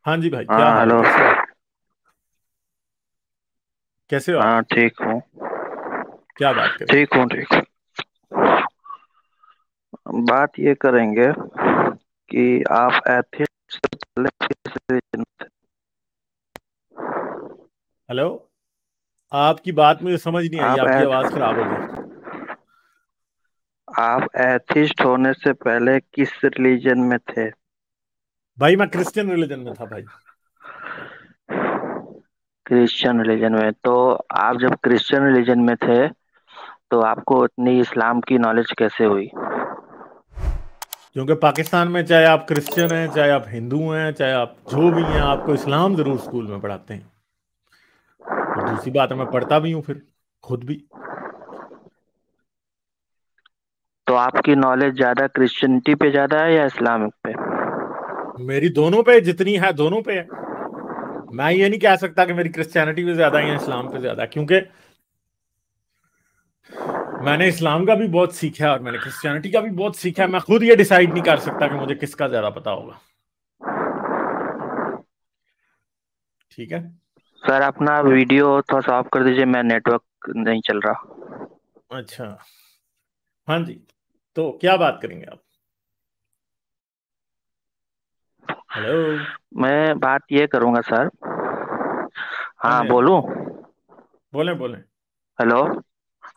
हाँ जी भाई, क्या हाँ हाल है? हेलो। कैसे हो आप? कैसे हो आप? हाँ ठीक हूँ। क्या बात करें? ठीक हूँ ठीक हूँ। बात ये करेंगे कि आप एथिक्स से पहले किस रीजन थे? हेलो। आपकी बात मुझे समझ नहीं आई, आप आपकी एथ आवाज खराब हो गई। आप एथिस्ट होने से पहले किस रिलीजन में थे? भाई मैं क्रिश्चियन रिलीजन में था भाई। क्रिश्चियन रिलीजन में। तो आप जब क्रिश्चियन रिलीजन में थे तो आपको इतनी इस्लाम की नॉलेज कैसे हुई? क्योंकि पाकिस्तान में चाहे आप क्रिश्चियन हैं, चाहे आप हिंदू हैं, चाहे आप जो भी हैं, आपको इस्लाम जरूर स्कूल में पढ़ाते हैं। और दूसरी बात है, मैं पढ़ता भी हूँ फिर, खुद भी। तो आपकी नॉलेज ज्यादा क्रिश्चियनिटी पे ज्यादा है या इस्लामिक पे? मेरी दोनों पे जितनी है, दोनों पे है। मैं ये नहीं कह सकता कि मेरी क्रिश्चियनिटी पे ज्यादा है या इस्लाम पे ज्यादा है, क्योंकि मैंने इस्लाम का भी बहुत सीखा है और मैंने क्रिश्चियनिटी का भी बहुत सीखा है। मैं खुद ये डिसाइड नहीं कर सकता कि मुझे किसका ज्यादा पता होगा। ठीक है। सर अपना वीडियो थोड़ा सा ऑफ कर दीजिए, मैं नेटवर्क नहीं चल रहा। अच्छा। हाँ जी। तो क्या बात करेंगे आप? हेलो। मैं बात ये करूंगा सर। हाँ हाँ जी, हाँ जी। बोलूं? बोलें बोलें। हेलो।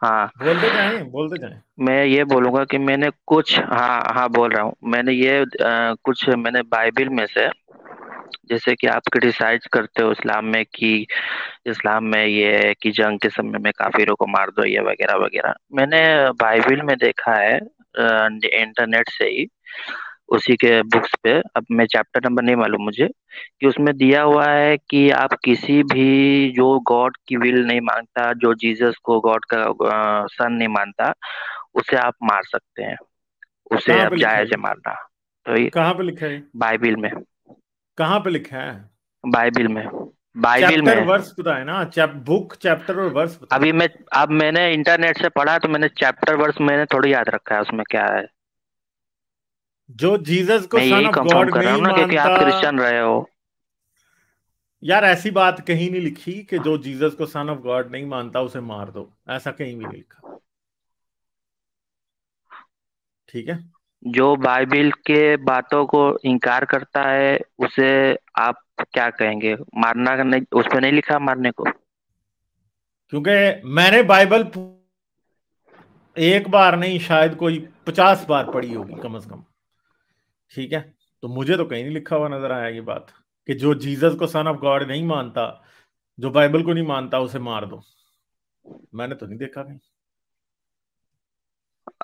हाँ। बोलते जाएं, बोलते जाएं। मैं ये बोलूंगा कि मैंने कुछ, हाँ हाँ बोल रहा हूँ, मैंने ये कुछ मैंने बाइबल में से, जैसे कि आप क्रिटिसाइज करते हो इस्लाम में कि इस्लाम में ये है कि जंग के समय में काफिरों को मार दो, ये वगैरह वगैरह। मैंने बाइबल में देखा है इंटरनेट से ही, उसी के बुक्स पे, अब मैं चैप्टर नंबर नहीं मालूम मुझे, कि उसमें दिया हुआ है कि आप किसी भी जो गॉड की विल नहीं मानता, जो जीसस को गॉड का सन नहीं मानता, उसे आप मार सकते हैं। उसे कहाँ अब पे लिखा है जायज है ये? मारना। तो ये कहाँ पे लिखा है ये? बाइबिल में। कहाँ पे लिखा है? बाइबिल में। बाइबिल चैप्टर में। वर्स बताए ना, बुक चैप्टर और वर्स बताए। अभी मैं, अब मैंने इंटरनेट से पढ़ा तो मैंने चैप्टर वर्स मैंने थोड़ी याद रखा है उसमें क्या है। जो जीसस को मैं सन यही ऑफ कंफर्म गॉड कर रहा नहीं हूँ ना, क्योंकि मानता। आप क्रिश्चियन रहे हो। यार ऐसी बात कहीं नहीं लिखी कि जो जीसस को सन ऑफ गॉड नहीं मानता उसे मार दो। ऐसा कहीं भी नहीं लिखा। ठीक है। जो बाइबिल के बातों को इनकार करता है उसे आप क्या कहेंगे? मारना का नहीं, उस पे नहीं लिखा मारने को? क्योंकि मैंने बाइबल एक बार नहीं, शायद कोई 50 बार पढ़ी होगी कम से कम। ठीक है। तो मुझे तो कहीं नहीं लिखा हुआ नजर आया ये बात, कि जो जीसस को सन ऑफ गॉड नहीं मानता, जो बाइबल को नहीं मानता, उसे मार दो। मैंने तो नहीं देखा कहीं।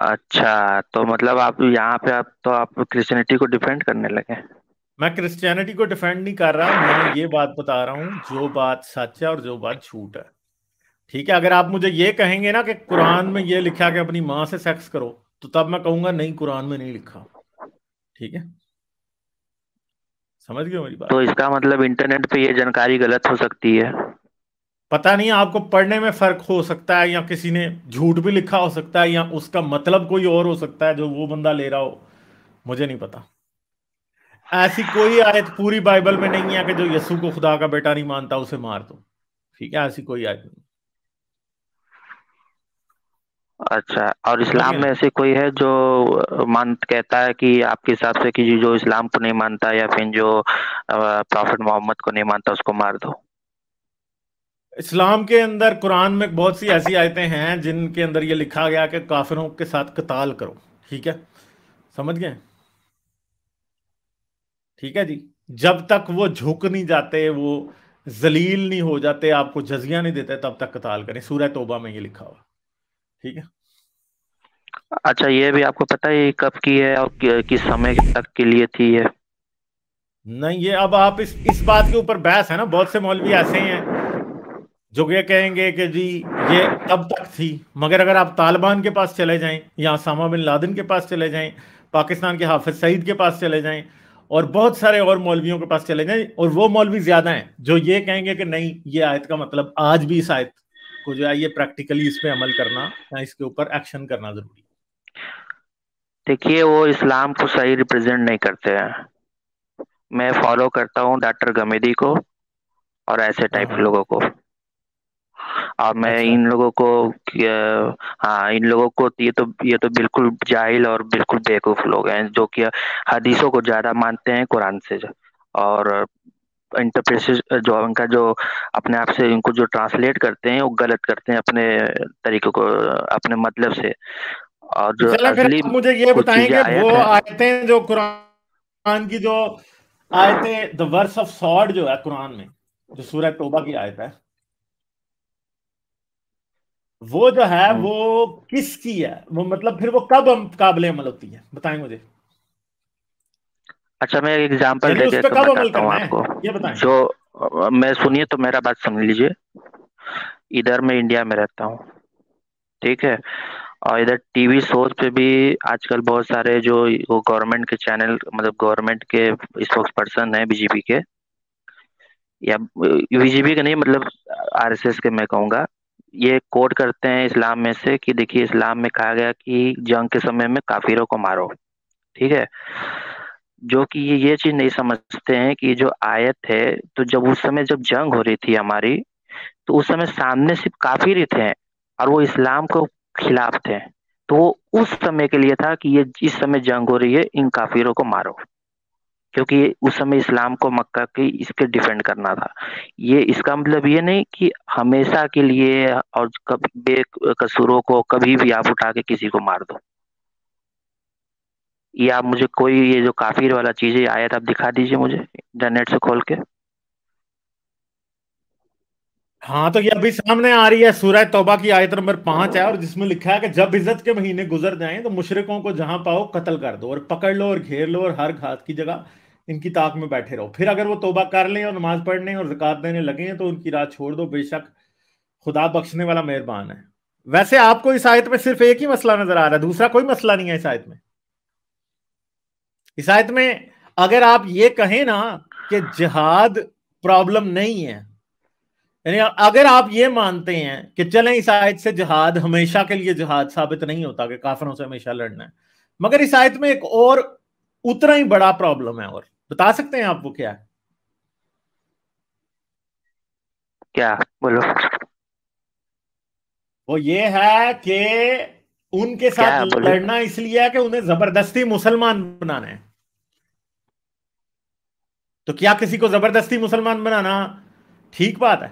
अच्छा, तो मतलब आप यहाँ पे, आप क्रिश्चियनिटी को डिफेंड करने लगे? मैं क्रिश्चियनिटी को डिफेंड नहीं कर रहा, मैं ये बात बता रहा हूं जो बात सच है और जो बात झूठ है। ठीक है। अगर आप मुझे ये कहेंगे ना कि कुरान में ये लिखा कि अपनी माँ से सेक्स करो, तो तब मैं कहूंगा नहीं, कुरान में नहीं लिखा। ठीक है। समझ गए मेरी तो बात? इसका मतलब इंटरनेट पे ये जानकारी गलत हो सकती है। पता नहीं, आपको पढ़ने में फर्क हो सकता है, या किसी ने झूठ भी लिखा हो सकता है, या उसका मतलब कोई और हो सकता है जो वो बंदा ले रहा हो। मुझे नहीं पता। ऐसी कोई आयत पूरी बाइबल में नहीं है कि जो यीशु को खुदा का बेटा नहीं मानता उसे मार दो। ठीक है, ऐसी कोई आयत नहीं। अच्छा, और समझ इस्लाम गए में ना? ऐसे कोई है जो मान कहता है कि आपके हिसाब से कि जो इस्लाम को नहीं मानता या फिर जो प्रॉफेट मोहम्मद को नहीं मानता उसको मार दो? इस्लाम के अंदर कुरान में बहुत सी ऐसी आयतें हैं जिनके अंदर ये लिखा गया कि काफिरों के साथ कताल करो। ठीक है। समझ गए? ठीक है जी। जब तक वो झुक नहीं जाते, वो जलील नहीं हो जाते, आपको जजिया नहीं देते, तब तक कताल करें। सूरह तौबा में ये लिखा हुआ। ठीक है। अच्छा, ये भी आपको पता है ये कब की है और किस समय तक के लिए थी ये? नहीं, ये अब आप इस बात के ऊपर बहस है ना। बहुत से मौलवी ऐसे हैं जो ये कहेंगे कि जी ये तब तक थी। मगर अगर आप तालिबान के पास चले जाएं, या उसामा बिन लादेन के पास चले जाएं, पाकिस्तान के हाफिज सईद के पास चले जाएं, और बहुत सारे और मौलवियों के पास चले जाएं, और वो मौलवी ज्यादा हैं जो ये कहेंगे कि नहीं, ये आयत का मतलब आज भी इस आयत को जो है ये प्रैक्टिकली इस पे अमल करना या इसके ऊपर एक्शन करना जरूरी है। देखिए, वो इस्लाम को सही रिप्रेजेंट नहीं करते हैं। मैं फॉलो करता हूँ डॉक्टर गमेदी को और ऐसे हाँ टाइप के हाँ। लोगों को। और मैं अच्छा। इन लोगों को हाँ, इन लोगों को ये तो बिल्कुल जाहिल और बिल्कुल बेवकूफ लोग हैं जो कि हदीसों को ज्यादा मानते हैं कुरान से। और इंटरप्रेशन जो उनका जो अपने आप से इनको जो ट्रांसलेट करते हैं वो गलत करते हैं अपने तरीकों को, अपने मतलब से। और तो जो चलें फिर, असली आप मुझे ये कुछ बताएं चीजें कि वो आयत है। आयतें जो कुरान की जो आयतें, द वर्स ऑफ सॉर्ड जो है कुरान में, जो सूरह तौबा की आयत है, वो जो है हम्म, वो किसकी है? वो मतलब फिर वो कब हम काबिल अमल होती है, बताएं मुझे। अच्छा, मैं एक एग्जांपल यानी दे उस के पर कब अमल बताता हूँ करना है, आपको। ये बताएं। जो मैं सुनिए तो मेरा बात समझ लीजिए। इधर मैं इंडिया में रहता हूँ, ठीक है। और इधर टीवी शोज पे भी आजकल बहुत सारे जो वो गवर्नमेंट के चैनल, मतलब गवर्नमेंट के स्पोक्स पर्सन है बीजेपी के, या बीजेपी के नहीं, मतलब आरएसएस के मैं कहूँगा, ये कोट करते हैं इस्लाम में से कि देखिए इस्लाम में कहा गया कि जंग के समय में काफिरों को मारो, ठीक है। जो कि ये चीज नहीं समझते हैं कि जो आयत है, तो जब उस समय जब जंग हो रही थी हमारी, तो उस समय सामने सिर्फ काफिर ही थे और वो इस्लाम को खिलाफ थे। तो वो उस समय के लिए था कि ये इस समय जंग हो रही है, इन काफिरों को मारो, क्योंकि उस समय इस्लाम को मक्का की इसके डिफेंड करना था। ये इसका मतलब ये नहीं कि हमेशा के लिए और कभी बेकसूरों को कभी भी आप उठा के किसी को मार दो। ये आप मुझे कोई ये जो काफिर वाला चीज है आयत आप दिखा दीजिए मुझे इंटरनेट से खोल के। हाँ, तो ये अभी सामने आ रही है, सूरह तौबा की आयत नंबर 5 है, और जिसमें लिखा है कि जब इज्जत के महीने गुजर जाएं तो मुशरिकों को जहां पाओ कत्ल कर दो और पकड़ लो और घेर लो और हर घात की जगह इनकी ताक में बैठे रहो। फिर अगर वो तौबा कर लें और नमाज पढ़ने और ज़कात देने लगे तो उनकी राह छोड़ दो, बेशक खुदा बख्शने वाला मेहरबान है। वैसे आपको इस आयत में सिर्फ एक ही मसला नजर आ रहा है, दूसरा कोई मसला नहीं है इस आयत में। इस आयत में अगर आप ये कहें ना कि जिहाद प्रॉब्लम नहीं है, यानी अगर आप ये मानते हैं कि चलें इस आयत से जिहाद हमेशा के लिए जिहाद साबित नहीं होता कि काफिरों से हमेशा लड़ना है, मगर इस आयत में एक और उतना ही बड़ा प्रॉब्लम है, और बता सकते हैं आप वो क्या है? क्या? बोलो। वो ये है कि उनके क्या साथ है? बोलिए। लड़ना इसलिए है कि उन्हें जबरदस्ती मुसलमान बनाना है। तो क्या किसी को जबरदस्ती मुसलमान बनाना ठीक बात है?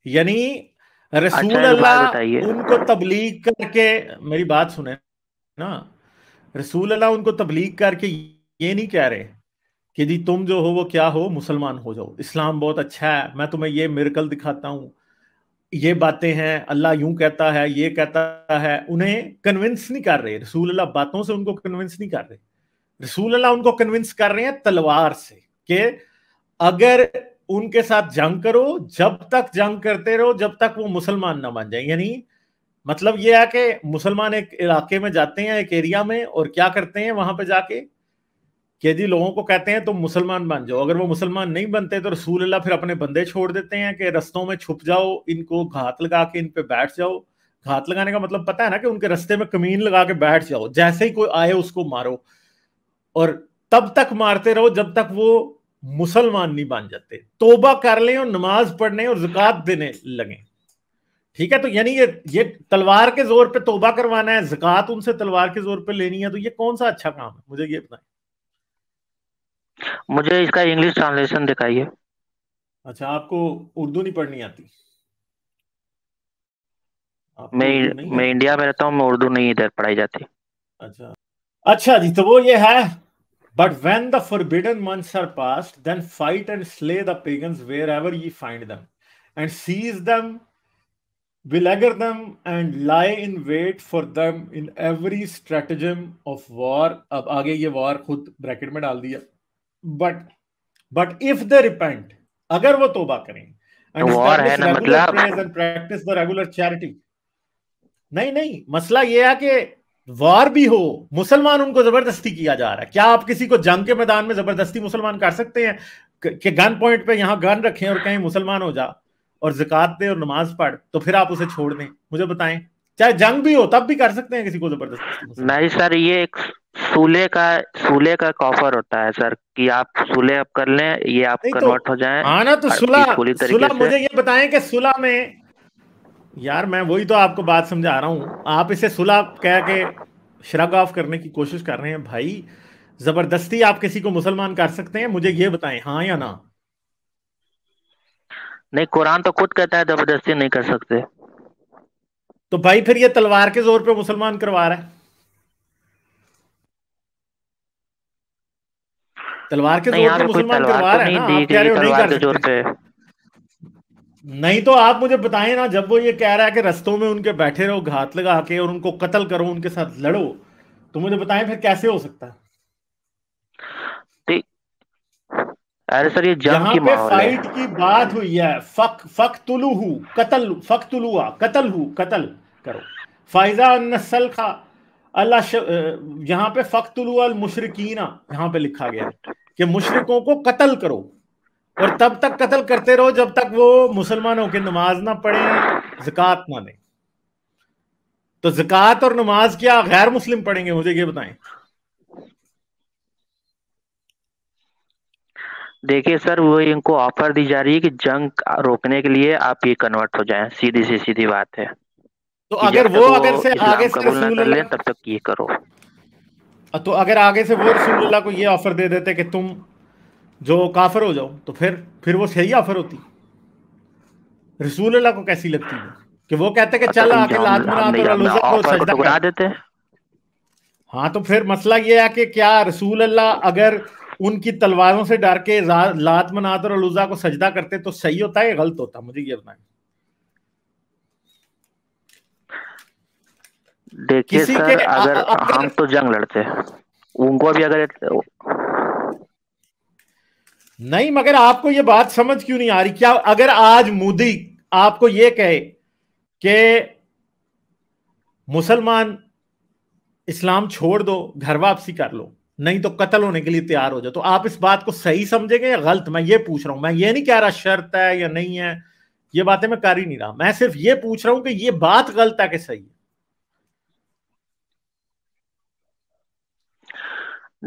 यानी अच्छा, रसूल एक बात बताइए। अल्लाह उनको तबलीग करके, मेरी बात सुने ना, रसूल अल्लाह उनको तबलीग करके ये नहीं कह रहे कि जी तुम जो हो वो क्या हो, मुसलमान हो जाओ, इस्लाम बहुत अच्छा है, मैं तुम्हें ये मिरेकल दिखाता हूं, ये बातें हैं, अल्लाह यूं कहता है, ये कहता है। उन्हें कन्विंस नहीं कर रहे रसूल अल्लाह, बातों से उनको कन्विंस नहीं कर रहे। रसूल अल्लाह उनको कन्विंस कर रहे हैं तलवार से, कि अगर उनके साथ जंग करो, जब तक जंग करते रहो जब तक वो मुसलमान ना बन जाए। यानी मतलब ये है कि मुसलमान एक इलाके में जाते हैं, एक एरिया में, और क्या करते हैं वहां पे जाके कि जी लोगों को कहते हैं तुम मुसलमान बन जाओ। अगर वो मुसलमान नहीं बनते तो रसूल अल्लाह फिर अपने बंदे छोड़ देते हैं कि रस्तों में छुप जाओ, इनको घात लगा के इन पे बैठ जाओ। घात लगाने का मतलब पता है ना, कि उनके रस्ते में कमीन लगा के बैठ जाओ, जैसे ही कोई आए उसको मारो, और तब तक मारते रहो जब तक वो मुसलमान नहीं बन जाते, तोबा कर लें और नमाज पढ़ने और ज़कात देने लगे। ठीक है, तो यानी ये तलवार के जोर पे तोबा करवाना है, ज़कात उनसे तलवार के जोर पे लेनी है, तो ये कौन सा अच्छा काम है, मुझे ये बताएं। मुझे इसका इंग्लिश ट्रांसलेशन दिखाइए। अच्छा, आपको उर्दू नहीं पढ़नी आती? आपको मैं उर्दू नहीं मैं आती? इंडिया में रहता हूँ, मैं उर्दू नहीं इधर पढ़ाई जाती। अच्छा। अच्छा जी, तो वो ये है, but when the forbidden months are past, then fight and slay the pagans wherever ye find them, and seize them, beleaguer them, and lie in wait for them in every stratagem of war। अब आगे ये war खुद bracket में डाल दिया। But if they repent, अगर वो तोबा करें, एंड वॉर है स्टैब्लिश ना रेगुलर मतलब। Prayers and practice the regular charity. नहीं नहीं, मसला ये है कि वार भी हो, मुसलमान उनको जबरदस्ती किया जा रहा है। क्या आप किसी को जंग के मैदान में जबरदस्ती मुसलमान कर सकते हैं कि गन पॉइंट पे यहां गन रखें और कहें मुसलमान हो जा और ज़कात दे और नमाज पढ़, तो फिर आप उसे छोड़ दें? मुझे बताएं। चाहे जंग भी हो तब भी कर सकते हैं किसी को जबरदस्ती मुसलमान? नहीं सर, ये एक सूले का एक ऑफर होता है सर कि आप सूले आप कर लें, ये आप नहीं तो कन्वर्ट हो जाएं हाँ ना, तो पीसफुली तरीके सुलह से। मुझे ये बताएं कि सुलह में, यार मैं वही तो आपको बात समझा रहा हूं, आप इसे सुलह कह के श्रग ऑफ करने की कोशिश कर रहे हैं भाई। जबरदस्ती आप किसी को मुसलमान कर सकते हैं? मुझे ये बताएं, हाँ या ना। नहीं, कुरान तो खुद कहता है जबरदस्ती नहीं कर सकते। तो भाई फिर ये तलवार के जोर पे मुसलमान करवा रहा है, तलवार के नहीं, जोर यहाँ पे पे कोई मुसलमान तलवार करवा तो रहा है नहीं ना, दी आप कह गई रहे हो नहीं तलवार कर के जोर सकते। पे। नहीं तो आप मुझे बताएं ना, जब वो ये कह रहा है कि रस्तों में उनके बैठे रहो घात लगा के और उनको कत्ल करो, उनके साथ लड़ो, तो मुझे बताएं फिर कैसे हो सकता है? ठीक। अरे सर, ये जंग यहां की पे माहौल है। फाइट की बात हुई है, फक तुलुहु, कत्ल, फकतुलुआ, कत्ल करो। फाइजा नसल खा अल्लाह यहां पे फकतुलु अल मुशरिकीना यहां पे लिखा गया है कि मुशरिकों को कत्ल करो, और तब तक कत्ल करते रहो जब तक वो मुसलमानों की नमाज ना पढ़ें, ज़कात ना दें। तो ज़कात और नमाज क्या गैर मुस्लिम पढ़ेंगे? मुझे ये बताएं। देखिए सर, वो इनको ऑफर दी जा रही है कि जंग रोकने के लिए आप ये कन्वर्ट हो जाएं, सीधी सी सीधी बात है तो कि अगर जब वो तक वो अगर से आगे इस्लाम से कबूल ना रसूल कर ले अल्लाह, तब तक ये करो। तो अगर आगे से वो रसूल अल्लाह को ये ऑफर दे देते कि तुम जो काफिर हो जाओ, तो फिर वो सही ऑफर होती? रसूल अल्लाह को कैसी लगती वो कि वो कहते कि तो चल फिर आके लात हम मनात नहीं, और हम अलूजा को ऑफर को सजदा ठुकरा कर। देते। हाँ तो फिर मसला ये है कि क्या रसूल अल्लाह अगर उनकी तलवारों से डर के लात मनात और अलूजा को सजदा करते तो सही होता है या गलत होता? मुझे ये बताएं। देखिए किसी के सर, अगर हम अगर तो जंग लड़ते, उनको भी अगर नहीं, मगर आपको ये बात समझ क्यों नहीं आ रही? क्या अगर आज मोदी आपको ये कहे कि मुसलमान इस्लाम छोड़ दो, घर वापसी कर लो, नहीं तो कत्ल होने के लिए तैयार हो जाओ, तो आप इस बात को सही समझेंगे या गलत? मैं ये पूछ रहा हूं, मैं ये नहीं कह रहा शर्त है या नहीं है, ये बातें मैं कर ही नहीं रहा, मैं सिर्फ ये पूछ रहा हूं कि ये बात गलत है कि सही है?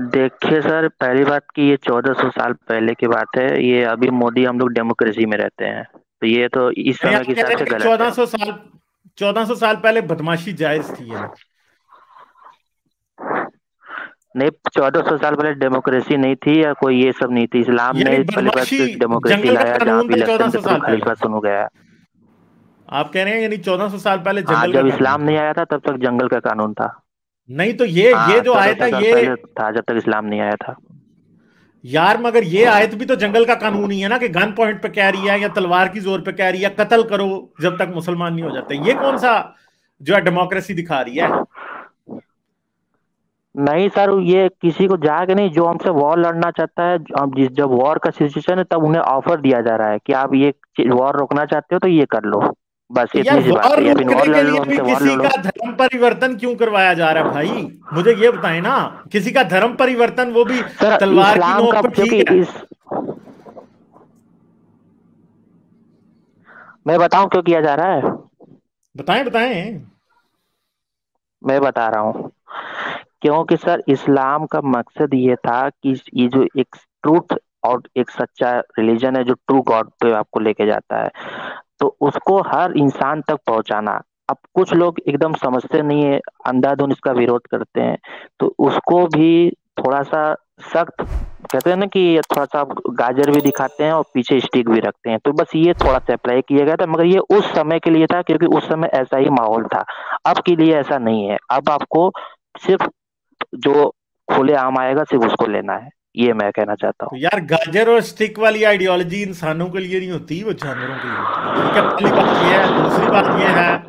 देखिए सर, पहली बात कि ये 1400 साल पहले की बात है, ये अभी मोदी हम लोग डेमोक्रेसी में रहते हैं, तो ये तो इस नहीं, समय आप के कह हिसाब रहे से हैं कि गलत है। 1400 साल पहले बदमाशी जायज थी या नहीं? नहीं, 1400 साल पहले डेमोक्रेसी नहीं थी या कोई ये सब नहीं थी। इस्लाम यानी ने पहले बदमाशी बात डेमोक्रेसी जंगल का लाया, जहाँ कानून पे था इलेक्शन के 1400 थ्रू साल पहले? खलीफा चुना गया। आप कह रहे हैं यानी 1400 साल पहले हाँ, जंगल का जब कानून इस्लाम नहीं था? आया था तब तक जंगल का कानून था। नहीं तो ये हाँ, जो चौदह आयत सौ है साल ये, पहले था जब तक इस्लाम नहीं आया था। यार मगर ये आयत भी तो जंगल का कानून ही है ना, कि गन पॉइंट पे कह रही है या तलवार की जोर पे कह रही है कत्ल करो जब तक मुसलमान नहीं हो जाते। ये कौन सा जो है डेमोक्रेसी दिखा रही है? नहीं सर, ये किसी को जाके नहीं, जो हमसे वॉर लड़ना चाहता है, अब जिस जब वॉर का सिचुएशन है तब उन्हें ऑफर दिया जा रहा है कि आप ये वॉर रोकना चाहते हो तो ये कर लो। बस तो यार इतनी सी बात वॉर है, या फिर वॉर रोकने के लड़ लो, लिए भी हमसे वॉर किसी लड़ो। का धर्म परिवर्तन क्यों करवाया जा रहा है भाई? मुझे ये बताएं ना, किसी का धर्म परिवर्तन वो भी सर तलवार की इस्लाम नोक का, पर, क्योंकि ठीक है? इस मैं बताऊं क्यों किया जा रहा है। बताएं बताएं। मैं बता रहा हूँ, क्योंकि सर इस्लाम का मकसद ये था कि ये जो एक ट्रूथ और एक सच्चा रिलीजन है जो ट्रू गॉड पे आपको लेके जाता है, तो उसको हर इंसान तक पहुंचाना। अब कुछ लोग एकदम समझते नहीं है, अंधाधुंध इसका विरोध करते हैं, तो उसको भी थोड़ा सा सख्त, कहते हैं ना कि थोड़ा सा गाजर भी दिखाते हैं और पीछे स्टिक भी रखते हैं, तो बस ये थोड़ा सा अप्लाई किया गया था, मगर ये उस समय के लिए था क्योंकि उस समय ऐसा ही माहौल था। अब के लिए ऐसा नहीं है, अब आपको सिर्फ जो खुले आम आएगा सिर्फ उसको लेना है, ये मैं कहना चाहता तो हूँ। यार गाजर और स्टिक वाली आइडियोलॉजी इंसानों के लिए नहीं होती, वो जानवरों के लिए होती है। ठीक है, पहली बात ये है।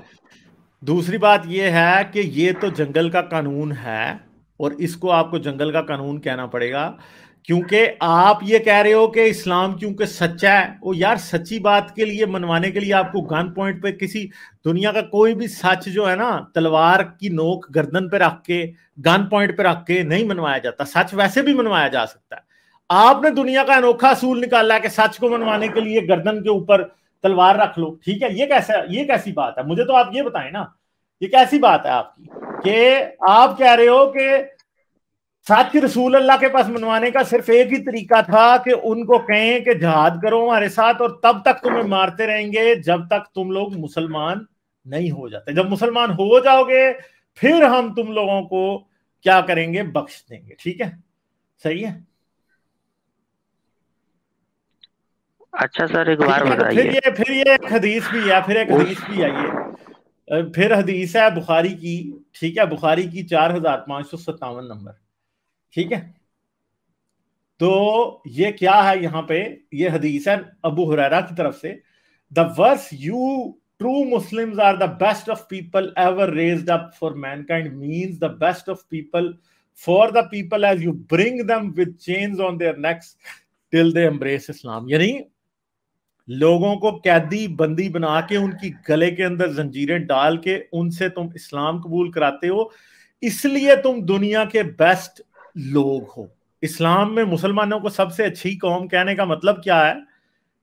दूसरी बात ये है कि ये तो जंगल का कानून है, और इसको आपको जंगल का कानून कहना पड़ेगा, क्योंकि आप ये कह रहे हो कि इस्लाम क्योंकि सच्चा है। वो यार सच्ची बात के लिए मनवाने के लिए आपको गन पॉइंट पे किसी दुनिया का कोई भी सच जो है ना, तलवार की नोक गर्दन पे रख के, गन पॉइंट पे रख के नहीं मनवाया जाता। सच वैसे भी मनवाया जा सकता है। आपने दुनिया का अनोखा असूल निकाला है कि सच को मनवाने के लिए गर्दन के ऊपर तलवार रख लो। ठीक है, ये कैसी बात है? मुझे तो आप ये बताएं ना, ये कैसी बात है आपकी कि आप कह रहे हो कि साथ रसूल अल्लाह के पास मनवाने का सिर्फ एक ही तरीका था कि उनको कहें कि जिहाद करो हमारे साथ, और तब तक तुम्हें मारते रहेंगे जब तक तुम लोग मुसलमान नहीं हो जाते। जब मुसलमान हो जाओगे फिर हम तुम लोगों को क्या करेंगे, बख्श देंगे। ठीक है, सही है। अच्छा सर, एक बार ठीक है, तो बताइए। फिर ये एक हदीस भी है, फिर एक हदीस भी है ये, फिर हदीस है बुखारी की। ठीक है, बुखारी की 4557 नंबर। ठीक है, तो ये क्या है यहाँ पे, ये हदीस है अबू हुरैरा की तरफ से। The verse you true Muslims are the best of people ever raised up for mankind means the best of people for the people as you bring them with chains on their necks till they embrace Islam. यानी लोगों को कैदी बंदी बना के उनकी गले के अंदर जंजीरें डाल के उनसे तुम इस्लाम कबूल कराते हो, इसलिए तुम दुनिया के बेस्ट लोग हो। इस्लाम में मुसलमानों को सबसे अच्छी कौम कहने का मतलब क्या है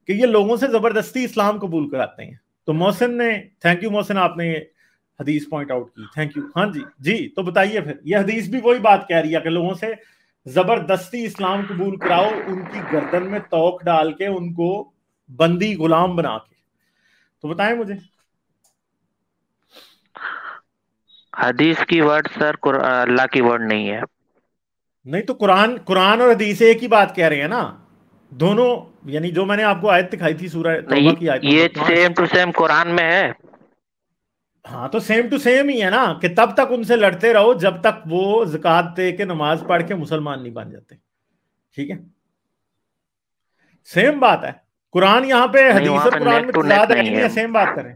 कि ये लोगों से जबरदस्ती इस्लाम कबूल कराते हैं। तो मोहसिन ने, थैंक यू मोहसिन, आपने ये हदीस पॉइंट आउट की, थैंक यू। हाँ जी जी, तो बताइए फिर, ये हदीस भी वही बात कह रही है कि लोगों से जबरदस्ती इस्लाम कबूल कराओ, उनकी गर्दन में तोक डाल के उनको बंदी गुलाम बना के। तो बताएं मुझे। हदीस की वर्ड सर, अल्लाह की वर्ड नहीं है। नहीं तो कुरान और हदीस एक ही बात कह रहे हैं ना दोनों। यानी जो मैंने आपको आयत दिखाई थी सूरह तौबा नहीं, की आयत नंबर ये 5। सेम टू सेम कुरान में है। हाँ, तो सेम टू सेम ही है ना, कि तब तक उनसे लड़ते रहो जब तक वो ज़कात दे के नमाज पढ़ के मुसलमान नहीं बन जाते। ठीक है, सेम बात है। कुरान यहाँ पे, नहीं, हदीस वहां और पे कुरान नेक में टू नेक तजाद है नहीं नहीं है। है, सेम बात करें।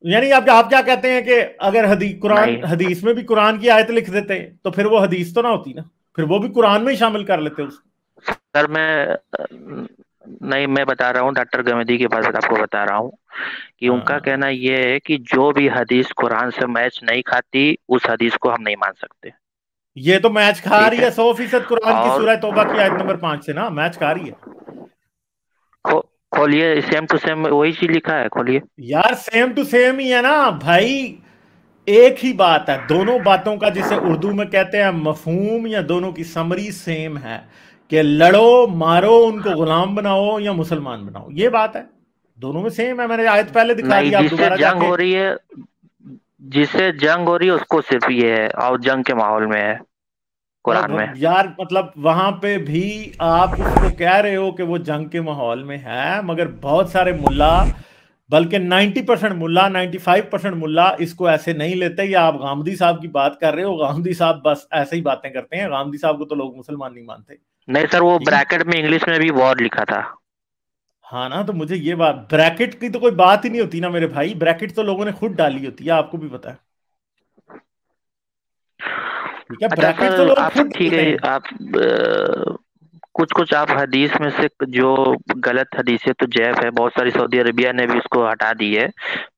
यानी आप क्या कहते हैं कि अगर कुरान नहीं हदीस में भी कुरान की आयत लिख देते तो फिर वो हदीस तो ना होती ना, फिर वो भी कुरान में ही शामिल कर लेते उसको। सर, नहीं, मैं बता रहा हूँ, डॉक्टर गमेदी के पास आपको बता रहा हूँ कि उनका हाँ, कहना यह है कि जो भी हदीस कुरान से मैच नहीं खाती, उस हदीस को हम नहीं मान सकते। ये तो मैच खा ठीक रही है। है 100% कुरान की और सूरह तौबा की आयत नंबर 5 से ना, मैच खा रही है। खो, खोलिए, सेम टू सेम वही चीज लिखा है, खोलिए। यार सेम टू सेम ही है ना भाई, एक ही बात है। दोनों बातों का जिसे उर्दू में कहते हैं मफहूम, या दोनों की समरी सेम है कि लड़ो मारो उनको गुलाम बनाओ या मुसलमान बनाओ, ये बात है। दोनों में सेम है, मैंने आयत पहले दिखा नहीं, दिया, आप दोबारा जाके। जिससे जंग हो रही है उसको सिर्फ ये है, और जंग के माहौल में है कुरान में। यार मतलब वहां पे भी आप उसको कह रहे हो कि वो जंग के माहौल में है, मगर बहुत सारे मुल्ला, बल्कि 90% मुल्ला, 95% मुल्ला इसको ऐसे नहीं लेते। या आप गामदी साहब की बात कर रहे हो, गामदी साहब बस ऐसे ही बातें करते हैं, गामदी साहब को तो लोग मुसलमान नहीं मानते। नहीं सर, वो ठीक है, ब्रैकेट में इंग्लिश में भी वॉर लिखा था। हाँ ना, तो मुझे ये बात, ब्रैकेट की तो कोई बात ही नहीं होती ना मेरे भाई, ब्रैकेट तो लोगों ने खुद डाली होती है, आपको भी पता है। ठीक है, अच्छा ब्रैकेट तो सर, लोग आप खुद ठीक डालते है, हैं। आप कुछ कुछ आप हदीस में से जो गलत हदीस है, तो जैफ है, बहुत सारी सऊदी अरेबिया ने भी उसको हटा दी है,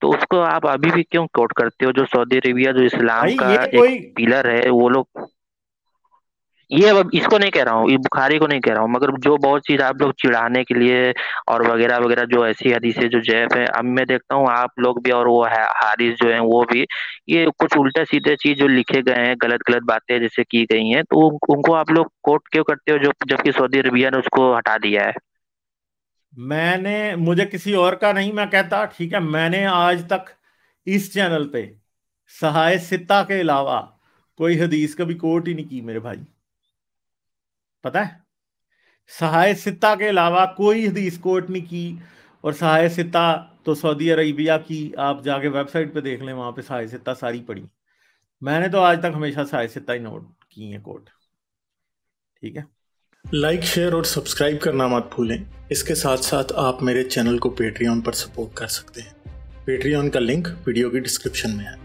तो उसको आप अभी भी क्यों कोट करते हो? जो सऊदी अरेबिया, जो इस्लाम भाई का ये एक कोई, पिलर है, वो लोग, ये अब इसको नहीं कह रहा हूँ, ये बुखारी को नहीं कह रहा हूँ, मगर जो बहुत चीज आप लोग चिढ़ाने के लिए और वगैरह वगैरह, जो ऐसी हदीसें जो जैफ है, अब मैं देखता हूँ आप लोग भी और वो हारिस जो है वो भी, ये कुछ उल्टे सीधे चीज जो लिखे गए हैं, गलत गलत बातें जैसे की गई हैं, तो उनको आप लोग कोट क्यों करते हो, जो जबकि सऊदी अरबिया ने उसको हटा दिया है? मैंने, मुझे किसी और का नहीं मैं कहता, ठीक है, मैंने आज तक इस चैनल पे सहाय सित्ता के अलावा कोई हदीस कभी कोट ही नहीं की मेरे भाई, पता है। सहाय सित्ता के अलावा कोई हदीस कोट नहीं की। और सहाय सित्ता तो सऊदी अरेबिया की, आप जाके वेबसाइट पे देख लें, वहां पे सहाय सित्ता सारी पड़ी। मैंने तो आज तक हमेशा सहाय सित्ता ही नोट की है कोट। ठीक है, लाइक शेयर और सब्सक्राइब करना मत भूलें। इसके साथ साथ आप मेरे चैनल को पेट्रियन पर सपोर्ट कर सकते हैं। पेट्रियन का लिंक वीडियो की डिस्क्रिप्शन में है।